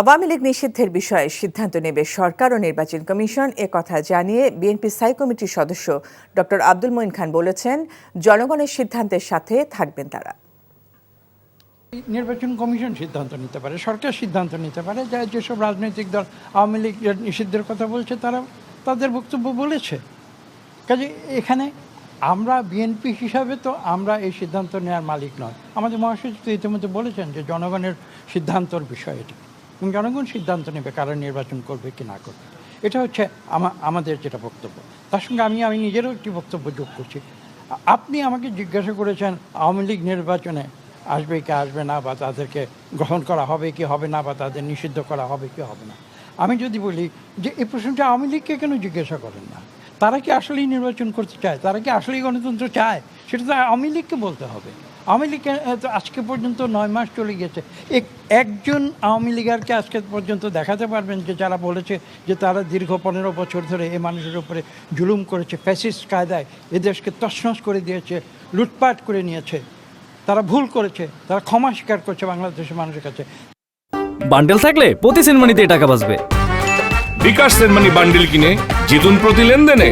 আওয়ামী লীগ নিষিদ্ধের বিষয়ে সিদ্ধান্ত নেবে সরকার ও নির্বাচন কমিশন, কথা জানিয়ে বিএনপি স্থায়ী কমিটির সদস্য ডক্টর আব্দুল মঈন খান বলেছেন, জনগণের সিদ্ধান্তের সাথে থাকবেন তারা। নির্বাচন কমিশন সিদ্ধান্ত নিতে পারে, সরকার সিদ্ধান্ত নিতে পারে। যেসব রাজনৈতিক দল আওয়ামী লীগ নিষিদ্ধের কথা বলছে তারা তাদের বক্তব্য বলেছে। কাজে এখানে আমরা বিএনপি হিসাবে তো আমরা এই সিদ্ধান্ত নেওয়ার মালিক নয়। আমাদের মহাসচিব তো ইতিমধ্যে বলেছেন যে জনগণের সিদ্ধান্তর বিষয় এটি, এবং জনগণ সিদ্ধান্ত নেবে কারা নির্বাচন করবে কি না করবে। এটা হচ্ছে আমাদের যেটা বক্তব্য। তার সঙ্গে আমি নিজেরও একটি বক্তব্য যোগ করছি। আপনি আমাকে জিজ্ঞাসা করেছেন আওয়ামী লীগ নির্বাচনে আসবে কি আসবে না, বা তাদেরকে গ্রহণ করা হবে কি হবে না, বা তাদের নিষিদ্ধ করা হবে কি হবে না। আমি যদি বলি যে এই প্রশ্নটা আওয়ামী লীগকে কেন জিজ্ঞাসা করেন না? তারা কি আসলেই নির্বাচন করতে চায়? তারা কি আসলেই গণতন্ত্র চায়? সেটা তো আওয়ামী লীগকে বলতে হবে। আওয়ামী লীগকে তো আজকে পর্যন্ত 9 মাস চলে গেছে, একজন আওয়ামী লীগারকে আজকে পর্যন্ত দেখাতে পারবেন যে যারা বলেছে যে তারা দীর্ঘ 15 বছর ধরে এই মানুষের উপরে জুলুম করেছে, ফ্যাসিস্ট কায়দায় এদেশকে তছনছ করে দিয়েছে, লুটপাট করে নিয়েছে, তারা ভুল করেছে, তারা ক্ষমা স্বীকার করছে বাংলাদেশের মানুষের কাছে। বান্ডেল থাকলে প্রতি সেনমানিতে টাকা বাঁচবে। বিকাশ সেনমানি বান্ডেল কিনে জিতুন প্রতি লেনদেনে।